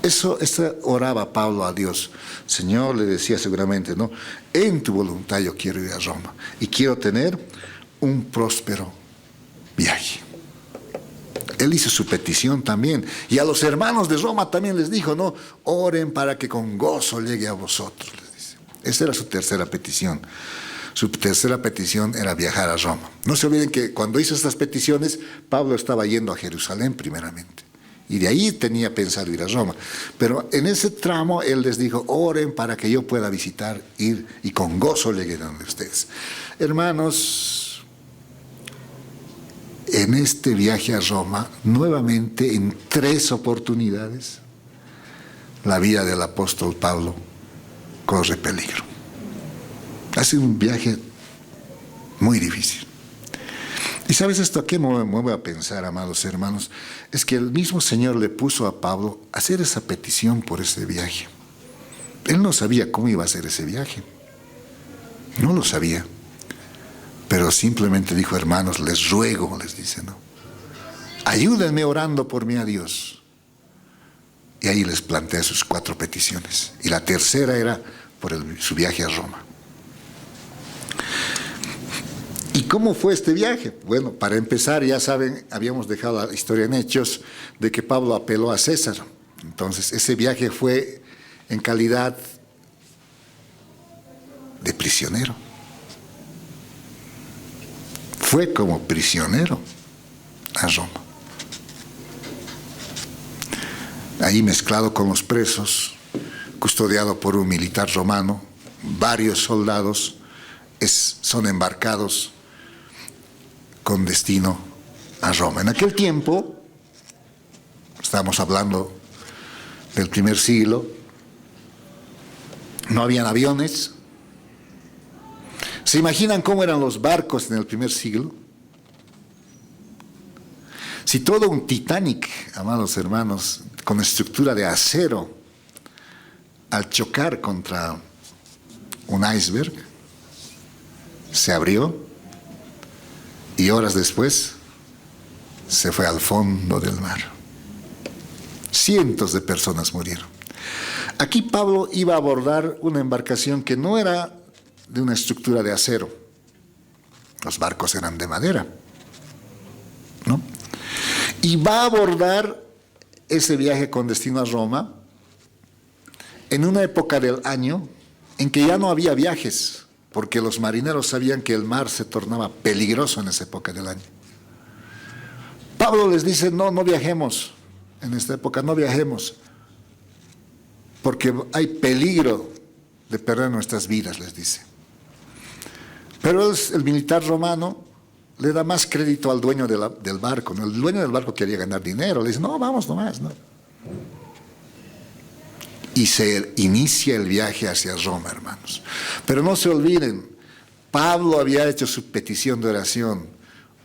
Eso oraba Pablo a Dios. Señor, le decía seguramente, ¿no? En tu voluntad yo quiero ir a Roma y quiero tener un próspero viaje. Él hizo su petición también. Y a los hermanos de Roma también les dijo, ¿no? Oren para que con gozo llegue a vosotros, les dice. Esa era su tercera petición. Su tercera petición era viajar a Roma. No se olviden que cuando hizo estas peticiones, Pablo estaba yendo a Jerusalén primeramente. Y de ahí tenía pensado ir a Roma. Pero en ese tramo él les dijo, oren para que yo pueda visitar, ir y con gozo llegue donde ustedes. Hermanos, en este viaje a Roma, nuevamente en 3 oportunidades, la vida del apóstol Pablo corre peligro. Ha sido un viaje muy difícil. Y Y sabes esto a qué me mueve a pensar, amados hermanos, es que el mismo Señor le puso a Pablo a hacer esa petición por ese viaje. Él no sabía cómo iba a ser ese viaje. No lo sabía. Pero simplemente dijo, hermanos, les ruego, les dice, ¿no? Ayúdenme orando por mí a Dios. Y ahí les plantea sus 4 peticiones. Y la tercera era por su viaje a Roma. ¿Y cómo fue este viaje? Bueno, para empezar, ya saben, habíamos dejado la historia en Hechos de que Pablo apeló a César. Entonces, ese viaje fue en calidad de prisionero. Fue como prisionero a Roma. Ahí mezclado con los presos, custodiado por un militar romano, varios soldados son embarcados con destino a Roma. En aquel tiempo, estamos hablando del primer siglo, no habían aviones. ¿Se imaginan cómo eran los barcos en el primer siglo? Si todo un Titanic, amados hermanos, con estructura de acero, al chocar contra un iceberg, se abrió y horas después se fue al fondo del mar. Cientos de personas murieron. Aquí Pablo iba a abordar una embarcación que no era de una estructura de acero. Los barcos eran de madera, ¿no? Y va a abordar ese viaje con destino a Roma en una época del año en que ya no había viajes, porque los marineros sabían que el mar se tornaba peligroso en esa época del año. Pablo les dice, no viajemos en esta época, no viajemos, porque hay peligro de perder nuestras vidas, les dice. Pero el militar romano le da más crédito al dueño del barco, ¿no? El dueño del barco quería ganar dinero, le dice, no, vamos nomás, ¿no? Y se inicia el viaje hacia Roma, hermanos. Pero no se olviden, Pablo había hecho su petición de oración,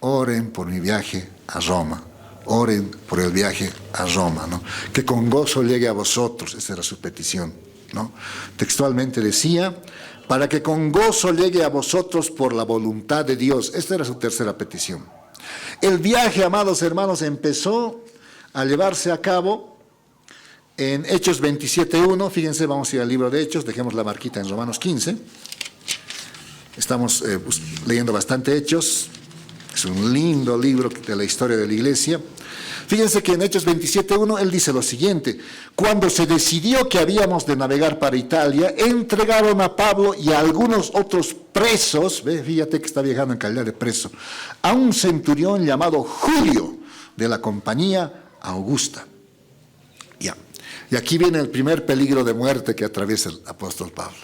oren por mi viaje a Roma, oren por el viaje a Roma, ¿no? Que con gozo llegue a vosotros, esa era su petición, ¿no? Textualmente decía, para que con gozo llegue a vosotros por la voluntad de Dios. Esta era su tercera petición. El viaje, amados hermanos, empezó a llevarse a cabo en Hechos 27.1. Fíjense, vamos a ir al libro de Hechos, dejemos la marquita en Romanos 15. Estamos leyendo bastante Hechos. Es un lindo libro de la historia de la iglesia. Fíjense que en Hechos 27.1 él dice lo siguiente: cuando se decidió que habíamos de navegar para Italia, entregaron a Pablo y a algunos otros presos, fíjate que está viajando en calidad de preso, a un centurión llamado Julio, de la compañía Augusta. Ya. Y aquí viene el primer peligro de muerte que atraviesa el apóstol Pablo.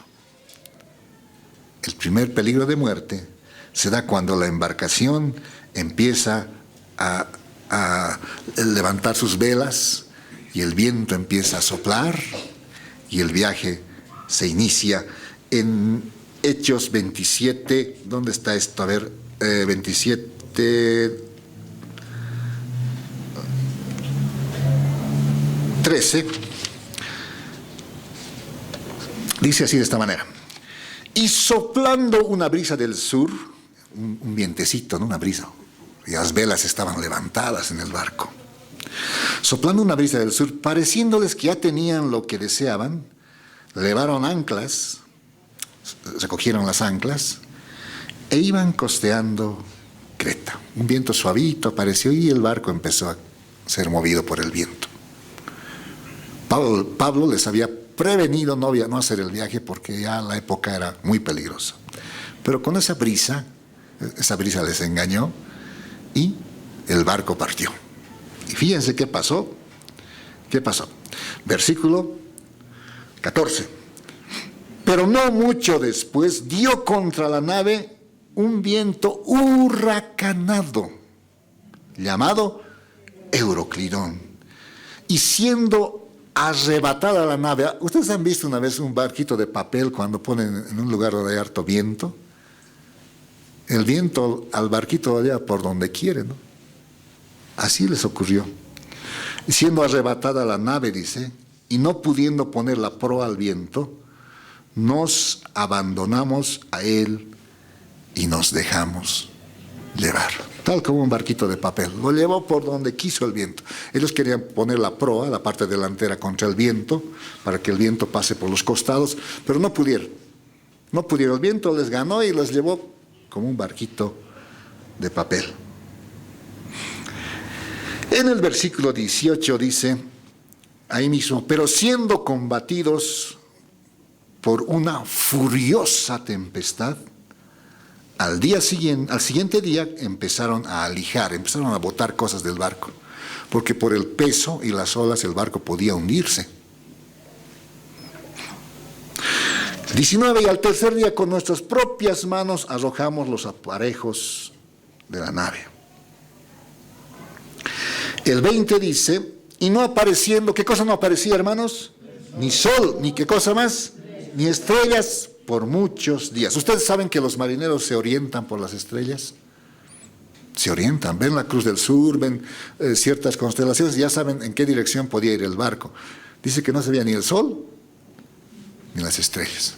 El primer peligro de muerte se da cuando la embarcación empieza a levantar sus velas y el viento empieza a soplar y el viaje se inicia en Hechos 27. ¿Dónde está esto? A ver, 27, 13. Dice así de esta manera: y soplando una brisa del sur, un vientecito, ¿no? Una brisa, y las velas estaban levantadas en el barco. Soplando una brisa del sur, pareciéndoles que ya tenían lo que deseaban, levaron anclas, recogieron las anclas, e iban costeando Creta. Un viento suavito apareció y el barco empezó a ser movido por el viento. Pablo les había prevenido no hacer el viaje porque ya la época era muy peligrosa. Pero con esa brisa les engañó y el barco partió. Y fíjense qué pasó. ¿Qué pasó? Versículo 14. Pero no mucho después dio contra la nave un viento huracanado, llamado Euroclidón. Y siendo arrebatada la nave, ¿ustedes han visto una vez un barquito de papel cuando ponen en un lugar donde hay harto viento? el viento al barquito lo lleva por donde quiere, ¿no? Así les ocurrió. Siendo arrebatada la nave, dice, y no pudiendo poner la proa al viento, nos abandonamos a él y nos dejamos llevar. Tal como un barquito de papel. Lo llevó por donde quiso el viento. Ellos querían poner la proa, la parte delantera, contra el viento, para que el viento pase por los costados, pero no pudieron. No pudieron. El viento les ganó y los llevó como un barquito de papel. En el versículo 18 dice, ahí mismo, pero siendo combatidos por una furiosa tempestad, al siguiente día empezaron a alijar, empezaron a botar cosas del barco, porque por el peso y las olas el barco podía hundirse. 19, y al tercer día con nuestras propias manos arrojamos los aparejos de la nave. El 20 dice, y no apareciendo, ¿qué cosa no aparecía, hermanos? Ni sol, ni qué cosa más, ni estrellas por muchos días. ¿Ustedes saben que los marineros se orientan por las estrellas? Se orientan, ven la Cruz del Sur, ven ciertas constelaciones y ya saben en qué dirección podía ir el barco. Dice que no se veía ni el sol, ni las estrellas.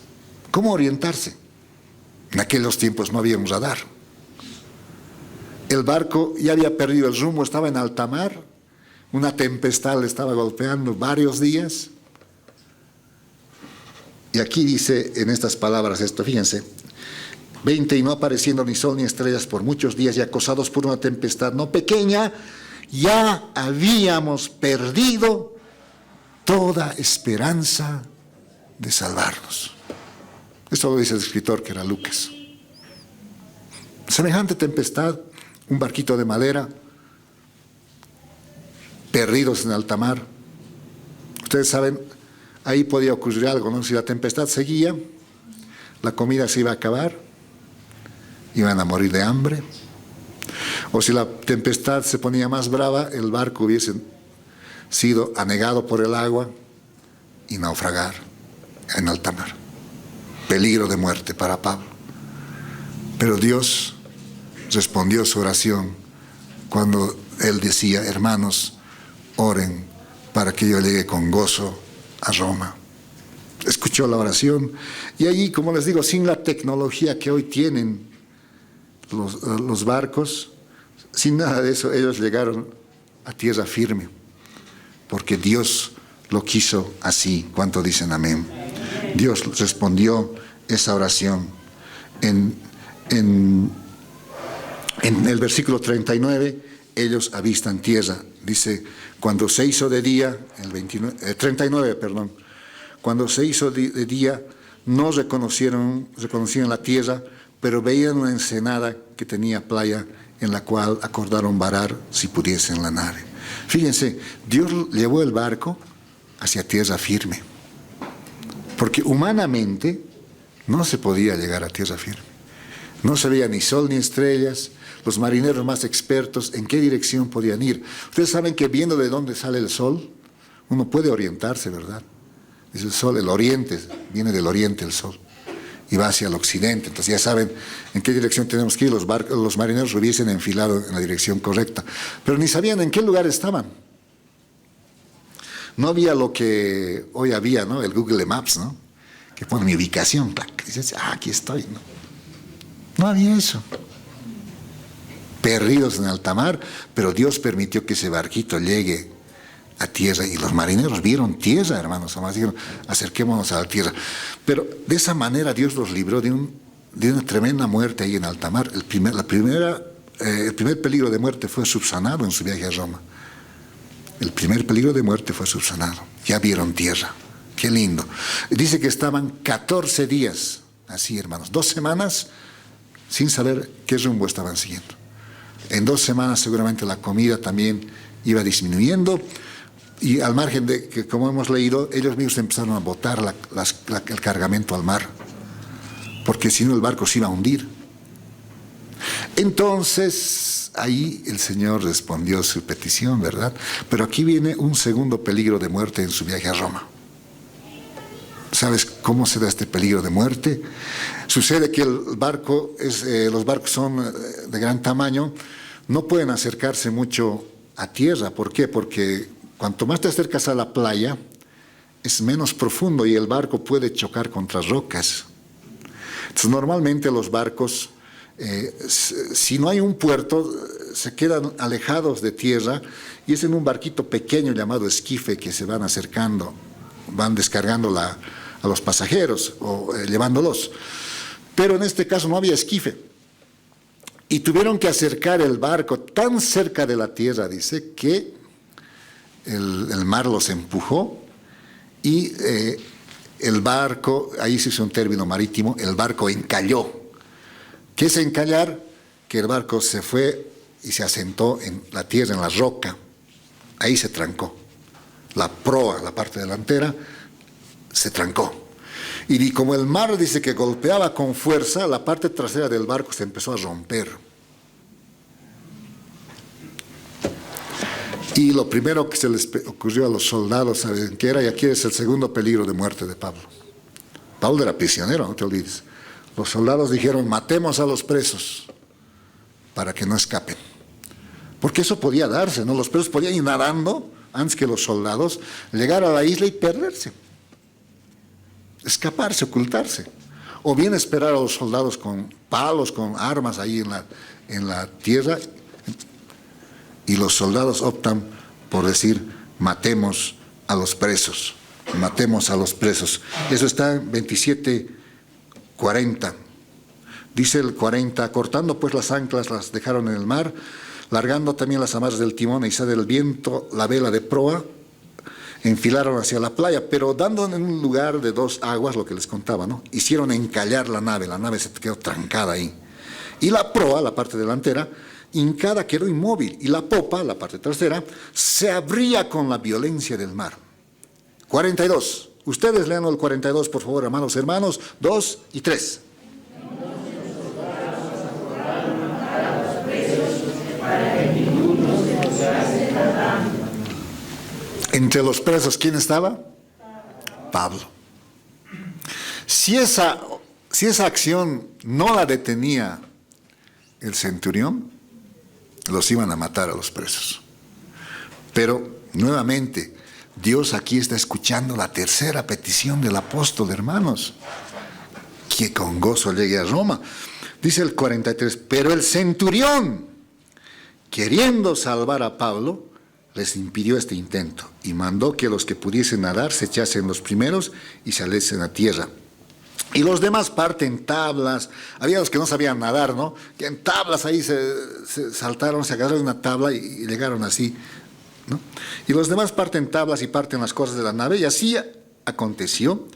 ¿Cómo orientarse? En aquellos tiempos no había un radar. El barco ya había perdido el rumbo, estaba en alta mar, una tempestad le estaba golpeando varios días. Y aquí dice en estas palabras esto, fíjense, 20, y no apareciendo ni sol ni estrellas por muchos días y acosados por una tempestad no pequeña, ya habíamos perdido toda esperanza de salvarnos. Esto lo dice el escritor, que era Lucas. Semejante tempestad, un barquito de madera, perdidos en alta mar. Ustedes saben, ahí podía ocurrir algo, ¿no? Si la tempestad seguía, la comida se iba a acabar, iban a morir de hambre. O si la tempestad se ponía más brava, el barco hubiese sido anegado por el agua y naufragar en alta mar. Peligro de muerte para Pablo. Pero Dios respondió su oración cuando él decía, hermanos, oren para que yo llegue con gozo a Roma. Escuchó la oración y allí, como les digo, sin la tecnología que hoy tienen los barcos, sin nada de eso, ellos llegaron a tierra firme, porque Dios lo quiso así. ¿Cuánto dicen amén? Dios respondió esa oración. En el versículo 39, ellos avistan tierra. Dice, cuando se hizo de día, 39, perdón, cuando se hizo de día, no reconocieron la tierra, pero veían una ensenada que tenía playa, en la cual acordaron varar si pudiesen la nave. Fíjense, Dios llevó el barco hacia tierra firme, porque humanamente no se podía llegar a tierra firme. No se veía ni sol ni estrellas. Los marineros más expertos, ¿en qué dirección podían ir? Ustedes saben que viendo de dónde sale el sol, uno puede orientarse, ¿verdad? Es el sol, el oriente, viene del oriente el sol, y va hacia el occidente. Entonces ya saben en qué dirección tenemos que ir. Los marineros lo hubiesen enfilado en la dirección correcta, pero ni sabían en qué lugar estaban. No había lo que hoy había, ¿no? El Google Maps, ¿no? Que pone mi ubicación, y dices, aquí estoy, ¿no? No había eso. Perdidos en alta mar, pero Dios permitió que ese barquito llegue a tierra, y los marineros vieron tierra, hermanos, además dijeron, acerquémonos a la tierra. Pero de esa manera Dios los libró de una tremenda muerte ahí en alta mar. El primer peligro de muerte fue subsanado en su viaje a Roma. El primer peligro de muerte fue subsanado. Ya vieron tierra. Qué lindo. Dice que estaban 14 días, así, hermanos, 2 semanas, sin saber qué rumbo estaban siguiendo. En 2 semanas seguramente la comida también iba disminuyendo, y al margen de que, como hemos leído, ellos mismos empezaron a botar el cargamento al mar, porque si no el barco se iba a hundir. Entonces, ahí el Señor respondió su petición, ¿verdad? Pero aquí viene un segundo peligro de muerte en su viaje a Roma. ¿Sabes cómo se da este peligro de muerte? Sucede que los barcos son de gran tamaño, no pueden acercarse mucho a tierra. ¿Por qué? Porque cuanto más te acercas a la playa, es menos profundo y el barco puede chocar contra rocas. Entonces, normalmente los barcos, si no hay un puerto, se quedan alejados de tierra y es en un barquito pequeño llamado esquife que se van acercando, van descargando a los pasajeros o llevándolos. Pero en este caso no había esquife y tuvieron que acercar el barco tan cerca de la tierra, dice, que el mar los empujó y el barco, ahí se usa un término marítimo, el barco encalló. ¿Qué es encallar? Que el barco se fue y se asentó en la tierra, en la roca. Ahí se trancó. La proa, la parte delantera, se trancó. Y como el mar dice que golpeaba con fuerza, la parte trasera del barco se empezó a romper. Y lo primero que se les ocurrió a los soldados, ¿saben qué era? Y aquí es el segundo peligro de muerte de Pablo. Pablo era prisionero, no te olvides. Los soldados dijeron, matemos a los presos para que no escapen. Porque eso podía darse, ¿no? Los presos podían ir nadando antes que los soldados, llegar a la isla y perderse. Escaparse, ocultarse. O bien esperar a los soldados con palos, con armas ahí en la tierra. Y los soldados optan por decir, matemos a los presos. Matemos a los presos. Eso está en 27:40. Dice el 40, cortando pues las anclas las dejaron en el mar, largando también las amarras del timón e izada del viento la vela de proa, enfilaron hacia la playa, pero dando en un lugar de 2 aguas, lo que les contaba, ¿no? Hicieron encallar la nave se quedó trancada ahí. Y la proa, la parte delantera, hincada quedó inmóvil, y la popa, la parte trasera, se abría con la violencia del mar. 42. Ustedes lean el 42, por favor, amados hermanos. 2 y 3. Entre los presos, ¿quién estaba? Pablo. Si esa acción no la detenía el centurión, los iban a matar a los presos. Pero, nuevamente, Dios aquí está escuchando la tercera petición del apóstol, hermanos, que con gozo llegue a Roma. Dice el 43, pero el centurión, queriendo salvar a Pablo, les impidió este intento y mandó que los que pudiesen nadar se echasen los primeros y saliesen a tierra. Y los demás parten tablas. Había los que no sabían nadar, ¿no? Que en tablas ahí se saltaron, se agarraron una tabla y llegaron así, ¿no? Y los demás parten tablas y parten las cosas de la nave. Y así aconteció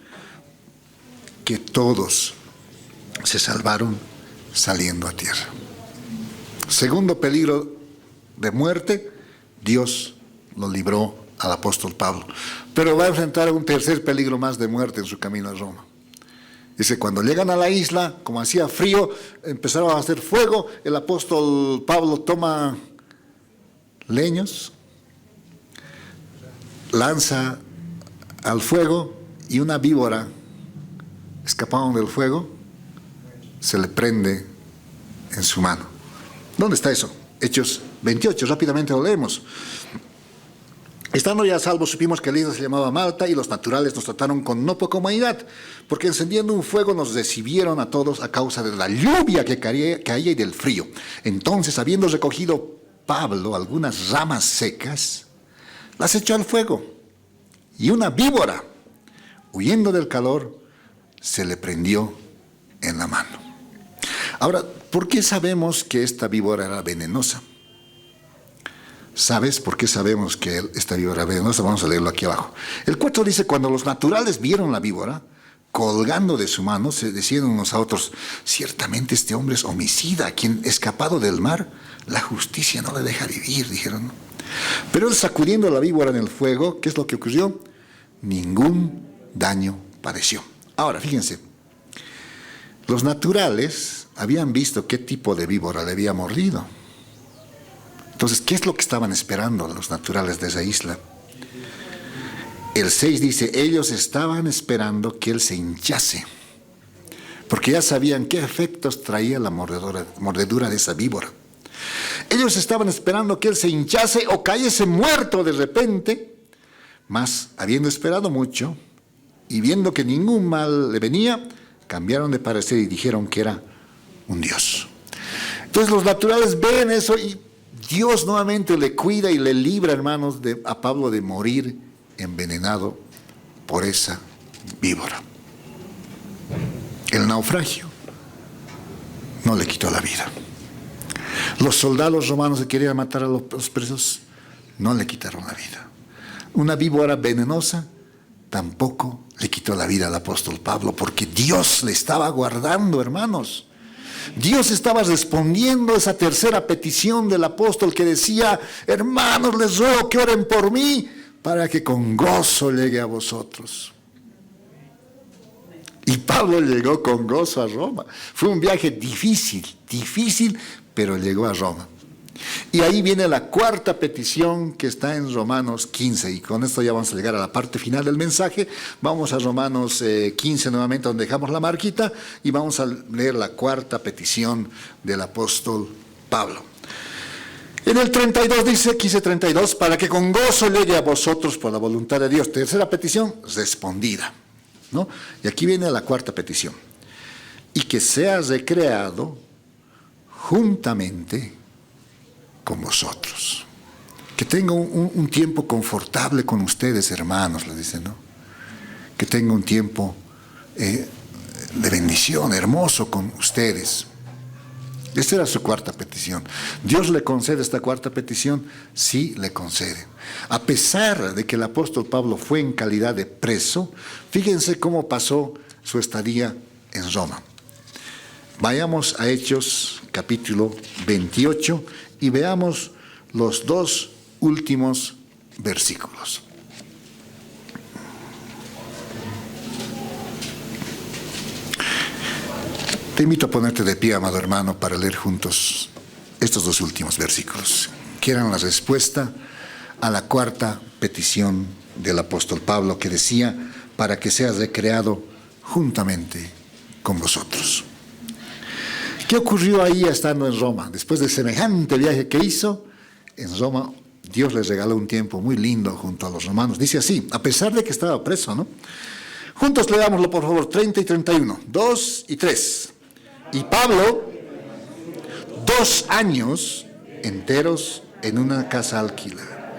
que todos se salvaron saliendo a tierra. Segundo peligro de muerte, Dios lo libró al apóstol Pablo. Pero va a enfrentar un tercer peligro más de muerte en su camino a Roma. Dice, cuando llegan a la isla, como hacía frío, empezaron a hacer fuego. El apóstol Pablo toma leños, lanza al fuego y una víbora, escapando del fuego, se le prende en su mano. ¿Dónde está eso? Hechos 28, rápidamente lo leemos. Estando ya a salvo, supimos que la isla se llamaba Malta y los naturales nos trataron con no poca humanidad, porque encendiendo un fuego nos recibieron a todos a causa de la lluvia que caía y del frío. Entonces, habiendo recogido Pablo algunas ramas secas, las echó al fuego, y una víbora, huyendo del calor, se le prendió en la mano. Ahora, ¿por qué sabemos que esta víbora era venenosa? ¿Sabes por qué sabemos que esta víbora era venenosa? Vamos a leerlo aquí abajo. El 4 dice, cuando los naturales vieron la víbora colgando de su mano, se decían unos a otros, ciertamente este hombre es homicida, a quien escapado del mar, la justicia no le deja vivir, dijeron. Pero él, sacudiendo la víbora en el fuego, ¿qué es lo que ocurrió? Ningún daño padeció. Ahora, fíjense, los naturales habían visto qué tipo de víbora le había mordido. Entonces, ¿qué es lo que estaban esperando los naturales de esa isla? el 6 dice, ellos estaban esperando que él se hinchase, porque ya sabían qué efectos traía la mordedura de esa víbora. Ellos estaban esperando que él se hinchase o cayese muerto de repente, mas habiendo esperado mucho y viendo que ningún mal le venía, cambiaron de parecer y dijeron que era un dios. Entonces los naturales ven eso y Dios nuevamente le cuida y le libra, hermanos, a Pablo de morir envenenado por esa víbora. El naufragio no le quitó la vida. Los soldados romanos que querían matar a los presos no le quitaron la vida. Una víbora venenosa tampoco le quitó la vida al apóstol Pablo, porque Dios le estaba guardando, hermanos. Dios estaba respondiendo a esa tercera petición del apóstol que decía, hermanos, les ruego que oren por mí para que con gozo llegue a vosotros. Y Pablo llegó con gozo a Roma. Fue un viaje difícil, pero llegó a Roma. Y ahí viene la cuarta petición que está en Romanos 15. Y con esto ya vamos a llegar a la parte final del mensaje. Vamos a Romanos 15 nuevamente, donde dejamos la marquita, y vamos a leer la cuarta petición del apóstol Pablo. En el 32 dice, 15:32, para que con gozo llegue a vosotros por la voluntad de Dios. Tercera petición, respondida, ¿no? Y aquí viene la cuarta petición. Y que seas recreado juntamente con vosotros. Que tenga un tiempo confortable con ustedes, hermanos, les dicen, ¿no? Que tenga un tiempo de bendición, hermoso con ustedes. Esta era su cuarta petición. ¿Dios le concede esta cuarta petición? Sí, le concede. A pesar de que el apóstol Pablo fue en calidad de preso, fíjense cómo pasó su estadía en Roma. Vayamos a Hechos capítulo 28 y veamos los dos últimos versículos. Te invito a ponerte de pie, amado hermano, para leer juntos estos dos últimos versículos, que eran la respuesta a la cuarta petición del apóstol Pablo, que decía, para que seas recreado juntamente con vosotros. ¿Qué ocurrió ahí estando en Roma? Después de semejante viaje que hizo, en Roma Dios les regaló un tiempo muy lindo junto a los romanos. Dice así, a pesar de que estaba preso, ¿no? Juntos leámoslo, por favor, 30 y 31, 2 y 3. Y Pablo, 2 años enteros en una casa alquilada,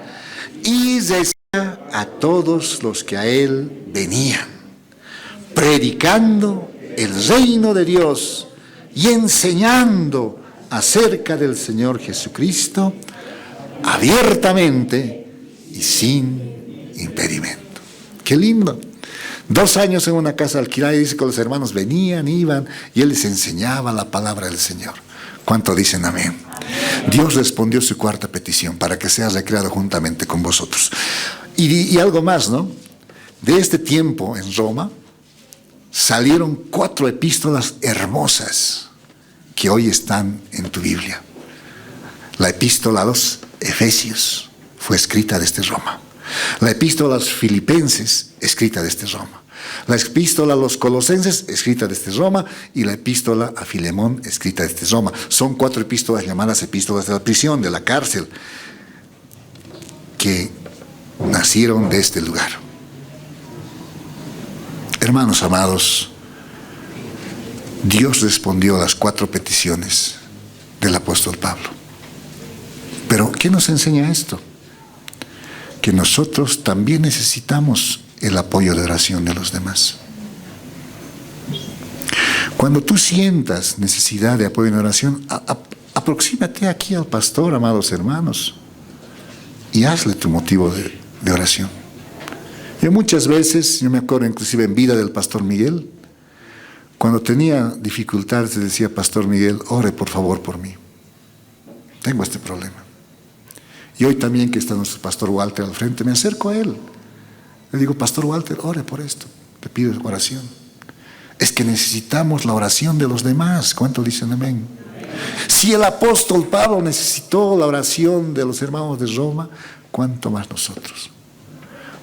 y decía a todos los que a él venían, predicando el reino de Dios y enseñando acerca del Señor Jesucristo abiertamente y sin impedimento. ¡Qué lindo! 2 años en una casa alquilada, y dice que los hermanos venían, iban, y él les enseñaba la palabra del Señor. ¿Cuánto dicen amén? Dios respondió su cuarta petición, para que seas recreado juntamente con vosotros. Y algo más, ¿no? De este tiempo en Roma salieron 4 epístolas hermosas que hoy están en tu Biblia. La epístola a los Efesios fue escrita desde Roma. La epístola a los Filipenses, escrita desde Roma. La epístola a los Colosenses, escrita desde Roma. Y la epístola a Filemón, escrita desde Roma. Son 4 epístolas llamadas epístolas de la prisión, de la cárcel, que nacieron de este lugar. Hermanos amados, Dios respondió a las 4 peticiones del apóstol Pablo. Pero, ¿qué nos enseña esto? Que nosotros también necesitamos el apoyo de oración de los demás. Cuando tú sientas necesidad de apoyo en oración, aproxímate aquí al pastor, amados hermanos, y hazle tu motivo de oración. Yo muchas veces, yo me acuerdo inclusive en vida del pastor Miguel, cuando tenía dificultades le decía, pastor Miguel, ore por favor por mí. Tengo este problema. Y hoy también que está nuestro pastor Walter al frente, me acerco a él. Le digo, pastor Walter, ore por esto. Te pido oración. Es que necesitamos la oración de los demás. ¿Cuánto dicen amén? Si el apóstol Pablo necesitó la oración de los hermanos de Roma, ¿cuánto más nosotros?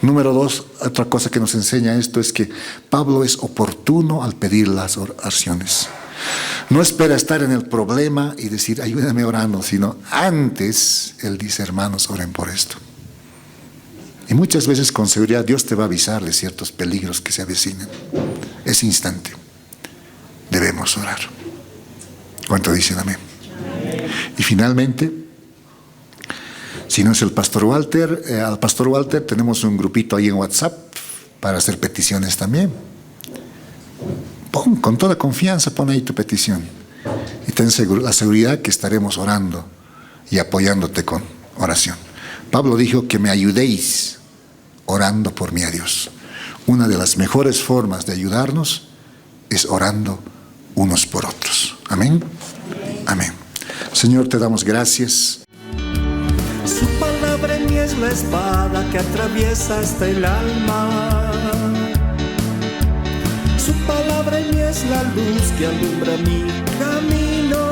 Número 2, otra cosa que nos enseña esto es que Pablo es oportuno al pedir las oraciones. No espera estar en el problema y decir, ayúdame orando, sino antes él dice, hermanos, oren por esto. Y muchas veces con seguridad Dios te va a avisar de ciertos peligros que se avecinan. Ese instante debemos orar. ¿Cuánto dicen amén? Y finalmente, si no es el pastor Walter, al pastor Walter tenemos un grupito ahí en WhatsApp para hacer peticiones también. Pon con toda confianza, pon ahí tu petición. Y ten la seguridad que estaremos orando y apoyándote con oración. Pablo dijo que me ayudéis orando por mí a Dios. Una de las mejores formas de ayudarnos es orando unos por otros. Amén. Amén. Señor, te damos gracias. Su palabra en mí es la espada que atraviesa hasta el alma. Su palabra en mí es la luz que alumbra mi camino.